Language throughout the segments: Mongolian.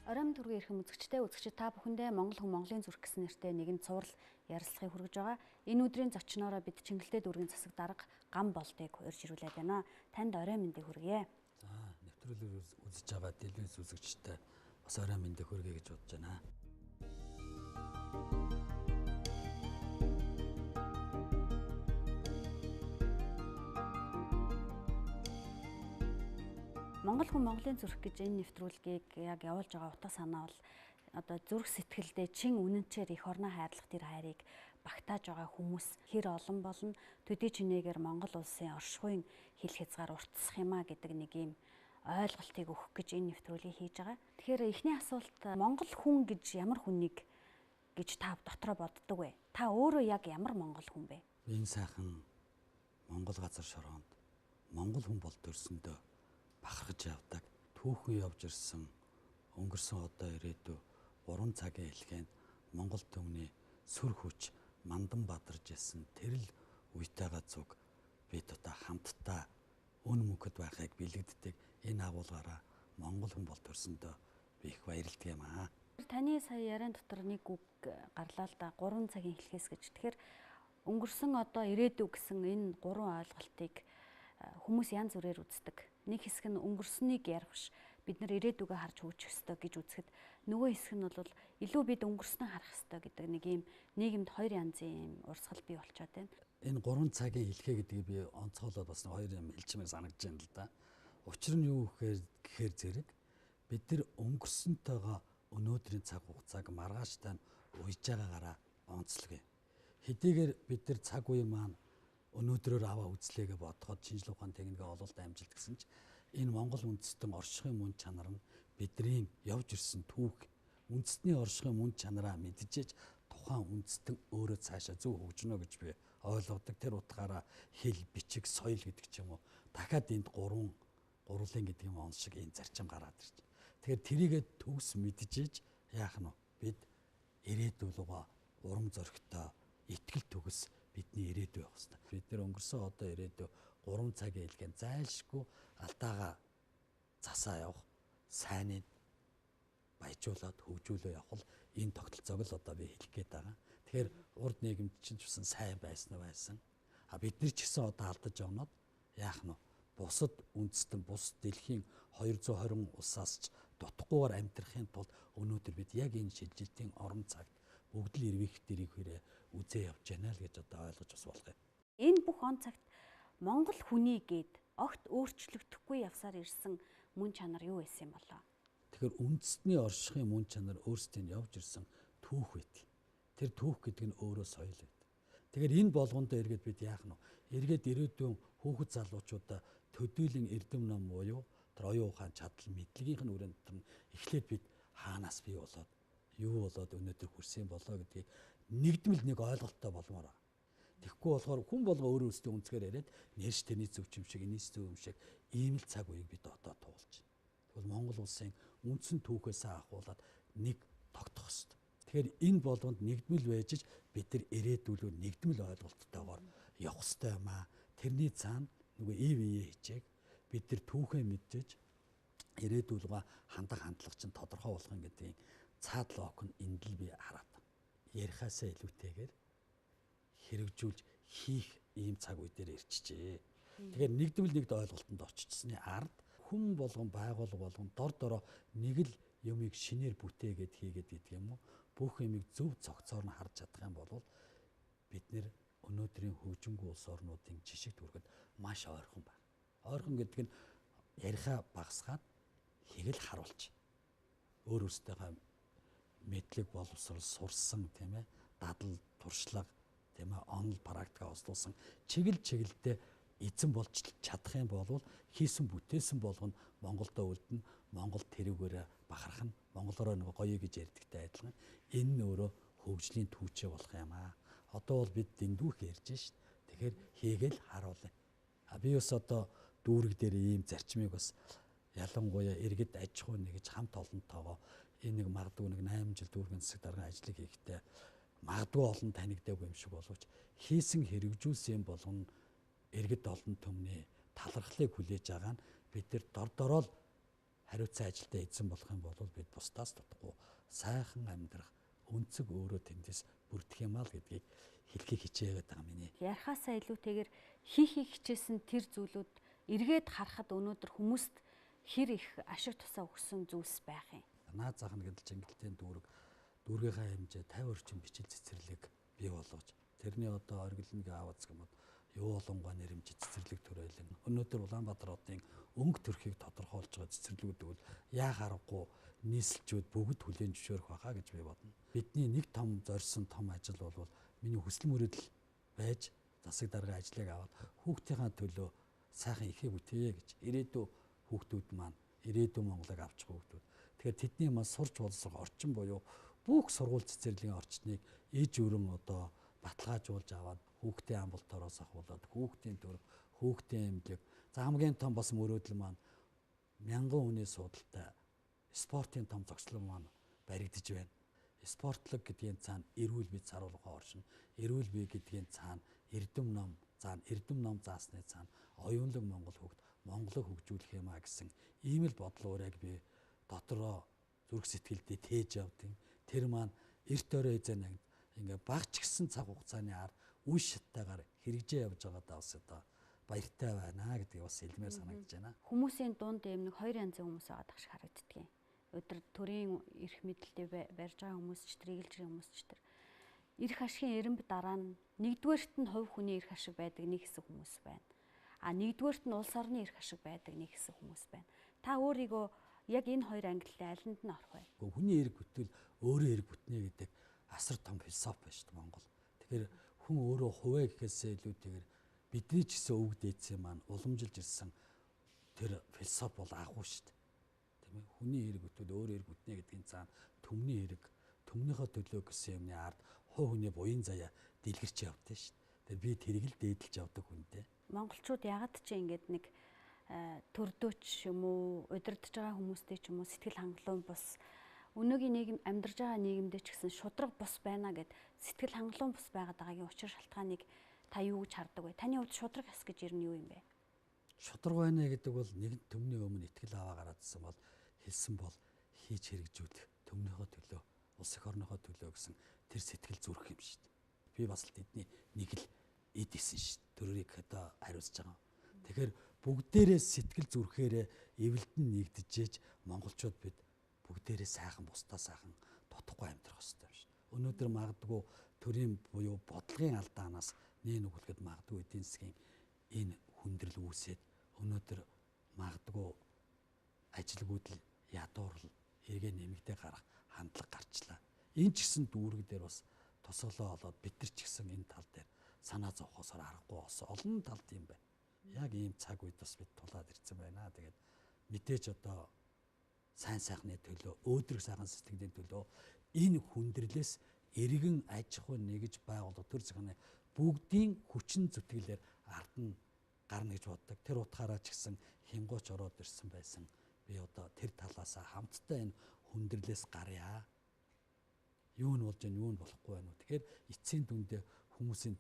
Оройн төргийн эрхэм үзэгчид та бүхэндээ Монгол хүн Монголын зүрх гэсэн нэртэй нэгэн цуврал ярилцлагыг хүргэж байгаа. Энэ өдрийн зочноороо бид Чингэлтэй дүүргийн засаг дарга Ган болдыг урьж ирүүлээд байна. Танд оройн мэндийг хүргье. За, нэвтрүүлгээр үзэж байгаа телевиз үзэгчтэй бас оройн мэндийг хүргье гэж бодож байна. Монгол хүн Монголын зүрх гэж энэ нэвтрүүлгийг яг явуулж байгаа утга санаа бол одоо зүрх сэтгэлдээ чин үнэнчээр их орноо хайрлах тэр хайрыг багтааж байгаа хүмүүс хэр олон болно, төдий чинээгээр Монгол улсын оршихуйн хил хязгаар уртсах юмаа гэдэг нэг юм ойлголтыг өгөх гэж энэ нэвтрүүлгийг хийж байгаа. Тэгэхээр эхний асуулт, Монгол хүн гэж ямар хүнийг гэж та дотроо боддог вэ? Та өөрөө яг ямар Монгол хүн бэ? Энэ сайхан Монгол газар шороонд Монгол хүн бол төрсөндөө бахархаж явдаг, түүхэн явж ирсэн, өнгөрсөн одоо ирээдүй 3 цагийн хэлхээнд Монгол түмний сүр хүч мандан бадарж ясан тэрл үетэйгээ зүг бид одоо хамтдаа өн мөнхөд байхыг бэлэгддэг. Энэ агуулгаараа Монгол хүн бол төрсөндөө би их баярлдаг юм аа. Таны сая яриан дотор нэг үг гарлаа л да, 3 цагийн хэлхээс гэж. Тэгэхээр өнгөрсөн одоо ирээдүй гэсэн энэ 3 ойлголтыг хүмүүс янз бүрээр үздэг. Нэг хэсэг нь өнгөрснийг ярих биш, бид нар ирээдүгээ харж хөгжих ёстой гэж үзэхэд, нөгөө хэсэг нь бол илүү бид өнгөрснөө харах ёстой гэдэг нэг ийм нийгэмд хоёр янзын урсгал бий болчиход байна. Энэ 3 цагийн хэлхээ гэдгийг би онцгойлоод бас хоёр юм хэлчмээр санагдаж байна л да. Учир нь юу гэхээр зэрэг бид нар өнгөрсөнтэйгээ өнөөдрийн цаг хугацааг маргааштай нь уйж байгаагаараа онцлоё. Хэдийгээр бид нар цаг үе маань өнөөдрөөр аваа үзлээгээ бодоход шинжлэх ухааны техникийн ололт амжилт гэсэн чинь энэ Монгол үндэстэн оршихуйн мөн чанар нь бидний явж ирсэн түүх, үндэстний оршихуйн мөн чанараа мэдчихэж тухайн үндэстэн өөрөө цаашаа зөв хөгжинө гэж би ойлгодог. Тэр утгаараа хэл, бичиг, соёл гэдэг ч юм уу дахиад энд гурлын гэдэг юм он шиг энэ зарчим гараад ирж. Тэгэхээр тэрийгээ төгс мэдчихэж яах нь бид ирээдүйгөө урам зоригтой итгэл төгс бидний ирээдүй байх хэрэгтэй. Бид нэр өнгөрсөн одоо ирээдүй 3 цагийн хэлхээнд зайлшгүй алдаагаа засаа явах, сайныг баяжуулаад хөгжүүлээ явах энэ тогтолцоог л одоо би хэлэх гээд байгаа. Тэгэхээр урд нийгэмд чинь ч гэсэн сайн байсан. Бид нар ч гэсэн одоо алдаж явнод яах нь бусад үндэстэн бус дэлхийн 220 улсаас ч дутахгүйгээр амьдрахын тулд өнөөдөр бид яг энэ шилжилтийн орон цагт бүгд л эрвэх дэрийг хүрээ үзээ явж байна л гэж одоо ойлгож бас болох юм. Энэ бүх он цагт Монгол хүний гээд огт өөрчлөгдөхгүй явсаар ирсэн мөн чанар юу байсан юм болоо? Тэгэхээр үндэстний оршихуйн мөн чанар өөрсдөө нь явж ирсэн түүх байдаг. Тэр түүх гэдэг нь өөрөө соёл байдаг. Тэгэхээр энэ болгондоо эргээд бид яах нь вэ? Эргээд ирээдүйн хүүхэд залуучуудаа төдийлөн эрдэм ном буюу тэр оюун ухаан чадал мэдлэгийнх нь өрөөнд дотор нь эхлээд бид хаанаас бий болоод юу болоод өнөөдөр хүрсэн болоо гэдгийг нэгдмэл нэг ойлголттой болмоор байна. Тэгэхгүй болохоор хүн болго өөрөө өөрсдөө үнцгээр яриад нэрш тэрний зөв юм шиг, энэс зөв юм шиг ийм л цаг үеийг бид одоо туулж байна. Тэгвэл Монгол улсын үндсэн түүхээс ахуулаад нэг тогтох ёстой. Тэгэхээр энэ болгонд нэгдмэл байж бид нар ирээдүүлөө нэгдмэл ойлголттойгоор явах ёстой юм аа. Тэрний цаана нөгөө ивээ хичээг бид нар түүхээ мэдчихэж ирээдүүлгөө хандах хандлага чинь тодорхой болгох гэдгийг цаад лог нь энд л би хараад ярихаасаа илүүтэйгээр хэрэгжүүлж хийх ийм цаг үе дээр ирчихжээ. Тэгэхээр нэгдвэл нэгд ойлголтод очижсны ард хүн болгон байгуулга болгон дор нэг л юмыг шинээр бүтээгээд хийгээд идэх юм уу? Бүх юмыг зөв цогцоор нь харж чадах юм бол бид нэр өнөөдрийн хөгжингүй улс орнуудын жишгт хүрэхэд маш ойрхон байна. Ойрхон гэдэг нь ярихаа багасгаад хийгэл харуулж өөрөөсөө мэдлэг боловсрол сурсан тийм ээ, дадал туршлага тийм ээ, онол практика ослуулсан чиглэлдээ эзэн болж чадах юм бол хийсэн бүтээсэн болгоно Монголдо үлдэнэ, Монгол тэрүүгээрээ бахарх нь монголоор нэг гоё гэж ярьдагтай адилхан энэ нь өөрөө хөгжлийн түүчээ болох юм аа. Одоо бол бид дэндүүх ярьж шít. Тэгэхээр хийгээл харуулъя. Би бас одоо дүүрэг дээр ийм зарчмыг бас ялангуяа иргэд аж ахуй нэгж хамт олонтойгоо энэ нэг магадгүй нэг 8 жил дүүргийн засаг даргын ажлыг хийхдээ магадгүй олон танигдаагүй юм шиг боловч хийсэн хэрэгжүүлсэн болгоно иргэд олон түмний талархлыг хүлээж байгаа нь бид нар дор дороо л хариуцсан ажилдаа эзэн болох юм бол бид бусдаас дутхгүй сайхан амьдрах өнцөг өөрөө тэндээс бүрдэх юм аа л гэдгийг хэлхийг хичээгээд байгаа миний. Ярихаасаа илүүтэйгээр хийхийг хичээсэн тэр зүйлүүд эргээд харахад өнөөдөр хүмүүст хэр их ашиг тусаа өгсөн зүйлс байх юм. Наад зах нь гэдэл Чингэлтийн дүүргийнхаа хэмжээ 50 орчим бичил цэцэрлэг бий болгож тэрний одоо оргилныг аваад гэмэд юу болонгой нэрэмжит цэцэрлэг төрөйлөн өнөөдөр Улаанбаатар хотын өнгө төрхийг тодорхойлж байгаа цэцэрлэгүүд бол яа харахгүй нийслэлчүүд бүгд хүлээн зөвшөөрөх байхаа гэж би бодно. Бидний нэг том зорьсон том ажил бол миний хүсэл мөрөөдөл байж засаг даргын ажлыг аваад хүүхдийнхаа төлөө сайхан ихийг бүтээе гэж ирээдүй хүүхдүүд маань ирээдүйн Монголыг авчих хүүхдүүд. Тэгэхээр тэдний маань сурч болсох орчин буюу бүх сургууль цэцэрлэгийн орчныг ээж өрөн одоо баталгаажуулж аваад хүүхдийн амбулатороос ахуулаад хүүхдийн төрх, хүүхдийн эмнэлэг за хамгийн том бас мөрөөдөл маань мянган хүний суудалтай спортын том зохицлон маань баригдаж байна. Спортлог гэдгийн цаана эрүүл бие царуулгын оршин, эрүүл бие гэдгийн цаана эрдэм ном заасны цаана оюунлаг Монгол хөгд Монголыг хөгжүүлэх юм а гэсэн ийм л бодлоорыг би дотроо зүрх сэтгэлдээ тээж явдیں۔ Тэр маань эрт өрөө эзэн ингээ багч гисэн цаг хугацааны ард үе шаттайгаар хэрэгжээ явж байгаадаа бас одоо баяртай байна гэдгийг бас хэлмээр санагдаж байна. Хүмүүсийн дунд ийм нэг хоёр янзын хүмүүс байгаад ах шиг харагддаг юм. Өдөр төрийн эрх мэдэлтэй барьж байгаа хүмүүс ч тэр эгэлжрийн хүмүүс ч тэр эрх ашигын эренб дараа нь нэгдүгээрт нь хувь хүний эрх ашиг байдаг нэг хэсэг хүмүүс байна. А нэгдүгээрт нь улс орны эрх ашиг байдаг нэг хэсэг хүмүүс байна. Та өөрийгөө яг энэ хоёр ангиллын алинд нь орох вэ? Хүний эрг бүтэл өөрөө эрг бүтнэ гэдэг асар том философи байна шүү дээ Монгол. Тэгэхээр хүн өөрөө хуваа гэхээсээ илүүтэйгээр бидний ч гэсэн өвөг дээдсийн маань уламжилж ирсэн тэр философи бол агуу шүү дээ. Тийм ээ. Хүний эрг бүтэл өөрөө эрг бүтнэ гэдгийн цаана төмний эрг, төмнийхөө төлөө гэсэн юмны ард хувь хүний буян заяа дэлгэрч явдсан шүү дээ. Тэр би тэрийг л дээдэлж явдаг хүнтэй. Монголчууд ягаад ч ингэж нэг төрдөөч юм уу, удирдах байгаа хүмүүстэй ч юм уу сэтгэл хангалуун бус өнөөгийн нийгэм амьдарч байгаа нийгэмдээ ч гэсэн шудраг бус байна гэд сэтгэл хангалуун бус байгаад байгаагийн учир шалтгааныг та юу гэж хардаг вэ? Таны хувьд шудраг хэс гэж юу юм бэ? Шудраг байна гэдэг бол нэгэн төмний өмнө итгэл аваа гараадсан бол хэлсэн бол хийж хэрэгжүүлэх төмнийхөө төлөө, улс эх орныхоо төлөө гэсэн тэр сэтгэл зүрх юм шүү дээ. Би бас л тэдний нэг л эд исэн шүү дээ. Төрөөрийг одоо хариуцж байгаа. Тэгэхээр бүгдээрээ сэтгэл зүрхээрээ эвэлдэн нэгдэжээж монголчууд бид бүгдээрээ сайхан бусдаа сайхан дутхгүй амьдрах хэрэгтэй юм шүү. Өнөөдөр магадгүй төрийн буюу бодлогын алдаанаас нүгэлгэд магадгүй эдийн засгийн энэ хүндрэл үүсээд өнөөдөр магадгүй ажилгүйд л ядуурл эргээ нэмэгдээ гарах хандлага гарчлаа. Энэ ч гэсэн дүүрэг дээр бас тусгалаа болоод бид нар ч гэсэн энэ тал дээр санаа зовхосоор аргагүй болсон олон талд юм байна. Яг ийм цаг үед бас бид тулаад ирсэн байна. Тэгээд мэдээж одоо сайн сайхны төлөө, өөдрөг сайхан сэтгэлийн төлөө энэ хүндрэлээс эргэн аж ахуй нэгж байгуулах төр зохины бүгдийн хүчин зүтгэлээр ард нь гарна гэж боддог. Тэр утгаараа ч гэсэн хингууч ороод ирсэн байсан. Би одоо тэр талаасаа хамтдаа энэ хүндрэлээс гарья. Юу нь болж байна, юу нь болохгүй байна уу. Тэгэхээр эцсийн дүндээ хүмүүсийн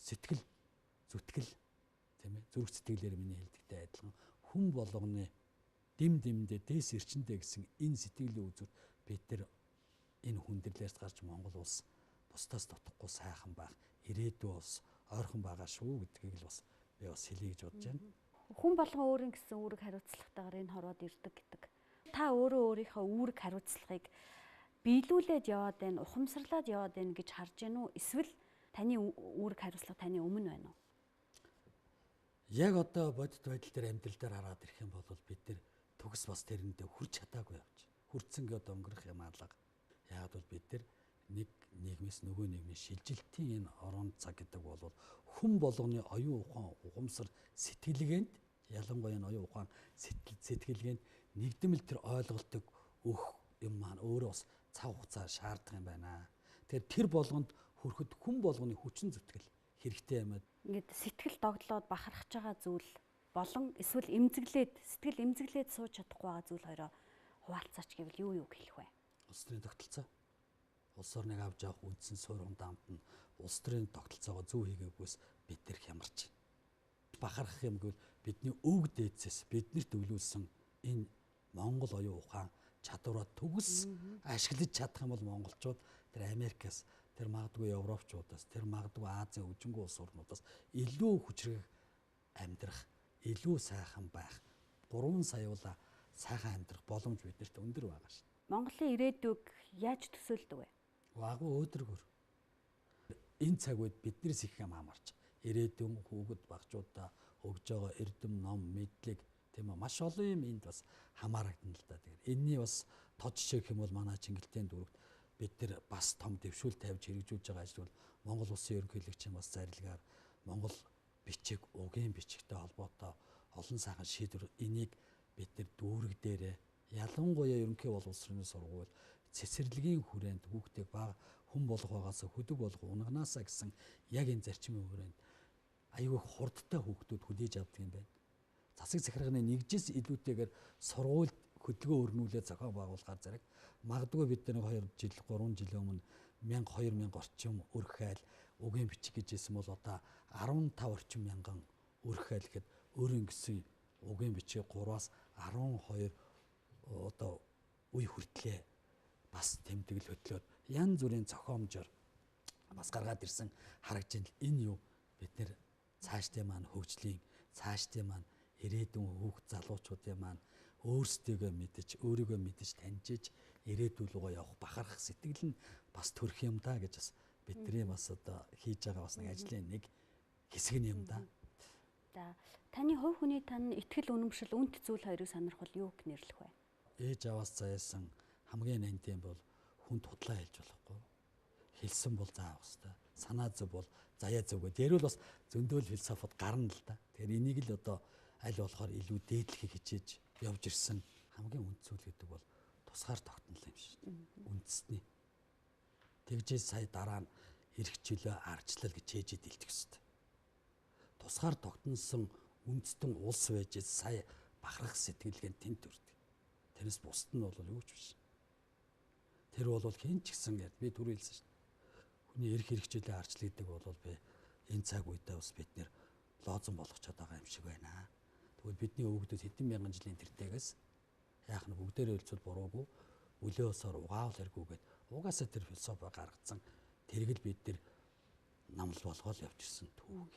сэтгэл зүтгэл тийм ээ зүрх сэтгэлээр миний хэлдэгтэй адилхан хүн болгоны дэм дэмдээ дээс эрчэндээ гэсэн энэ сэтгэлийн үзүүр бид тэр энэ хүндрэлээс гарч Монгол улс бусдаас дутхгүй сайхан байх ирээдүй улс ойрхон байгаа шүү гэдгийг л бас би бас хэлье гэж бодож байна. Хүн болгон өөрийн гэсэн үүрэг хариуцлагатайгаар энэ хорвоод ирдэг гэдэг. Та өөрөө өөрийнхөө үүрэг хариуцлагыг биелүүлээд яваад байна, ухамсарлаад яваад байна гэж харж байна уу? Эсвэл таны үүрэг хариуцлага таны өмнө байна уу? Яг одоо бодит байдал дээр амьдрал дээр хараад ирэх юм бол бид нар төгс бас тэрэндээ хүрч чадаагүй явж. Хүрцэнгээд өнгөрөх юм алга. Яг бол бид нар нэг нийгмээс нөгөө нийгмийн шилжилтийн энэ орон цаг гэдэг бол хүн болгоны оюун ухаан ухамсар сэтгэлгээнд ялангуяа энэ оюун ухаан сэтгэлгээнд нэгдмэл тэр ойлголтыг өгөх юм маань өөрөө бас цаг хугацаа шаардах юм байна. Тэгэхээр тэр болгонд хүрэхэд хүн болгоны хүчин зүтгэл хэрэгтэй юм. Ингээд сэтгэл догдлоод бахархаж байгаа зүйл болон эсвэл сэтгэл эмзэглээд сууж чадахгүй байгаа зүйл хоёроо хуваалцаач гэвэл юу хэлэх вэ? Улс төрийн тогтолцоо. Улс орныг авч явах үндсэн суурин даамт нь улс төрийн тогтолцоогоо зөв хийгээгүйс бид нар хямарч байна. Бахархах юм гэвэл бидний өвөг дээдсээс биднэрт өвлүүлсэн энэ Монгол оюун ухаан чадвараа төгс ашиглаж чадах юм бол монголчууд тэр Америкаас, тэр магадгүй Европчуудаас, тэр магадгүй Азийн хөгжингүү улс орнуудаас илүү хүчрэг амьдрах, илүү сайхан байх, 3 саяула сайхан амьдрах боломж биднэрт өндөр байгаа шин. Монголын ирээдүйг яаж төсөөлдөг вэ? Ваагу өөдрөгөр. Энэ цаг үед биднээс их юм хамаарч ирээдүйн хүүхэд багчуудаа өгж байгаа эрдэм ном мэдлэг тийм үү маш олон юм энд бас хамаарагдана л да. Тэгэхээр энэний бас тод жишээ гэх юм бол манай Чингэлтийн дүүрэгт бид нар бас том дэвшүүл тавьж хэрэгжүүлж байгаа ажил бол Монгол Улсын ерөнхийлөгчийн бас зарилгаар Монгол бичиг, угийн бичигтэй холбоотой олон сайхан шийдвэр энийг бид нар дүүрэг дээрээ ялангуяа ерөнхий боловсролын сургууль цэцэрлэгийн хүрээнд хүүхдийг бага хүн болох байгаас хөдөг болох унганаасаа гэсэн яг энэ зарчмын хүрээнд аюул хурдтай хүүхдүүд хүлээж авдаг юм байна. Засаг захиргааны нэгжээс илүүтэйгээр сургуульд хөдөлгөөн өрнүүлээ зохион байгуулахаар зэрэг магадгүй бид нэг 2 жил 3 жилийн өмнө 1000-2000 орчим өрх хайл угийн бичиг гэжсэн бол одоо 15 орчим мянган өрх хайл гэхэд өөрийн гэсэн угийн бичиг 3-аас 12 одоо үе хүртлээ бас тэмдэглэл хөтлөөд янз бүрийн зохиомжоор бас гаргаад ирсэн харагдж байна. Энэ юу бид нэр цаашдын маань хөгжлийн цаашдын маань ирээдүйн хүүхд залуучуудын маань өөрсдийгөө мэдэж өөрийгөө мэдэж таньжиж ирээдүй рүүгээ явах бахархах сэтгэл нь бас төрөх юм да гэж бас бидний бас одоо хийж байгаа бас нэг ажлын нэг хэсэг нь юм да. За таны хувь хүний тань итгэл үнэмшил үнэт зүйл хоёрыг сонирхол юу гэж нэрлэх вэ? Ээж аваас заяасан хамгийн нандин бол хүн тудлаа хэлж болохгүй. Хэлсэн бол заах хэвээр. Санаа зөв бол заяа зөв гэдэг. Ярил бас зөндөөл философод гарна л да. Тэгэхээр энийг л одоо аль болохоор илүү дээдлэхийг хичээж явж ирсэн хамгийн үнд зүйл гэдэг бол тусгаар тогтнол юм шиг. Үндэсний. Тэгжээ сая дараа нь эрхчлөө арчлал гэж ээжэд илтгэх хэвээр. Тусгаар тогтносон үндэстэн улс байж сая бахархах сэтгэлгээнд тэнт төрдөг. Тэрнээс бусд нь бол юу ч биш. Тэр бол хэн ч гэсэн гэд би түр хэлсэн шүү дээ. Хүний эрх хэрэгчлээ арчлал гэдэг бол би энэ цаг үедээ бас бид нэр лоозон болгочод байгаа юм шиг байна. Тэгвэл бидний өвгдөд хэдэн мянган жилийн тэртээс яах нь бүгдээрээ хэлцэл буруугүй үлээ усаар угаавал хэрэггүйгээд угаасаа тэр философи гаргацсан тэргэл бид нар намл болгоод явжирсан түүх.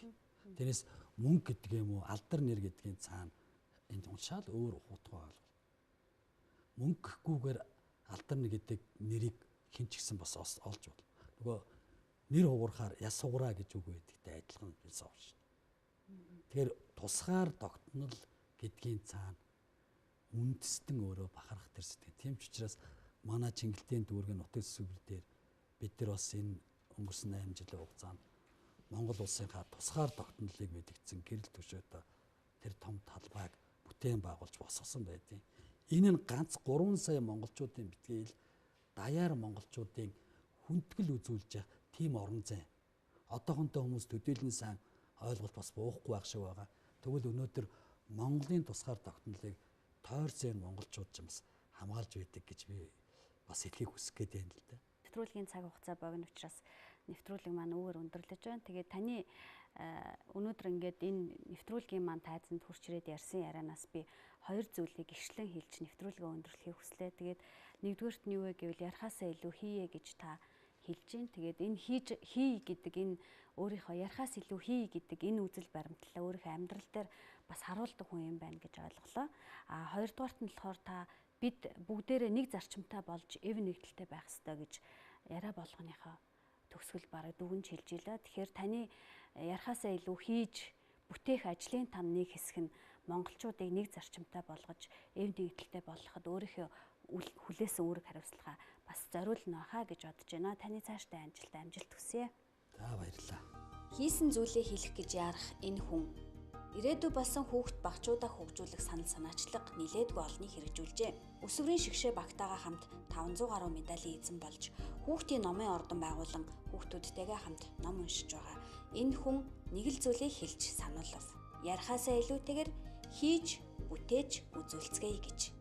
Тэрнээс мөнгө гэдэг юм уу алдар нэр гэдгийн цаана энэ уншаал өөр утга байна. Мөнгө гэхгүйгээр алдар нэр гэдэг нэрийг хэн ч гэсэн бас олж бол. Нөгөө нэр хугарахаар яс сугараа гэж үг байдагтай адилхан философи шин. Тэгэхээр тусгаар тогтнол гэдгийн цаана үндэстэн өөрөө бахархах тэр сэтгэл. Тийм ч учраас манай Чингэлтийн дүүргийн нутаг сүсвэр дээр бид нар бас энэ өнгөрсөн 8 жилийн хугацаанд Монгол улсынхаа тусгаар тогтнолыг мэдгдсэн гэрэл төшөөтэй тэр том талбайг бүтээн байгуулж босгосон байдیں۔ Энэ нь ганц 3 сая монголчуудын битгээл даяар монголчуудын хүндгэл үзүүлж явах тийм орон зай. Одоохонтой хүмүүс төдийлөн сайн ойлголт бас буухгүй байх шиг байгаа. Тэгвэл өнөөдөр Монголын тусгаар тогтнолыг тойрсон монголчууд ч бас хамгаалж байдаг гэж би бас хэлхийг хүсэх гээд байна л да. Нэвтрүүлгийн цаг хугацаа богино учраас нэвтрүүлэг маань өөр өндөрлөж байна. Тэгээд таны өнөөдөр ингээд энэ нэвтрүүлгийн маань тайзанд хурч ирээд ярьсан ярианаас би 2 зүйлийг ишлэн хэлж нэвтрүүлгээ өндөрлөхийг хүслээ. Тэгээд нэгдүгээрт нь юу вэ гэвэл ярихаасаа илүү хийе гэж та хэлж гин. Тэгээд энэ хий гэдэг энэ өөрийнхөө ярихаас илүү хий гэдэг энэ үзэл баримтлалаа өөрийнхөө амьдрал дээр бас харуулдаг хүн юм байна гэж ойлголоо. А хоёрдугаарт нь болохоор та бид бүгдээрээ нэг зарчимтай болж эв нэгдэлтэй байх ёстой гэж яриа болгоныхоо төгсгөл бараг дүгнж хэлж илаа. Тэгэхээр таны ярихаасаа илүү хийж бүтээх ажлын там нэг хэсэг нь монголчуудыг нэг зарчимтай болгож эв нэгдэлтэй болгоход өөрийнхөө хүлээсэн үүрэг хариуцлага бас зориулна хаа гэж бодож байна. Таны цаашдаа амжилт хүсье. За баярлалаа. Хийсэн зүйлээ хийх гэж яарах энэ хүн ирээдүй болсон хүүхэд багчуудаа хөгжүүлэх санал санаачлага нилээдгүй олныг хэрэгжүүлжээ. Өсвөрийн шигшээ багтаагаа хамт 500 гаруй медалийн эзэн болж хүүхдийн номын ордон байгуулан хүүхдүүдтэйгээ хамт ном уншиж байгаа. Энэ хүн нэг л зүйлийг хэлж сануулв. Ярихаасаа илүүтэйгээр хийж бүтээж үзүүлцгээе гэж.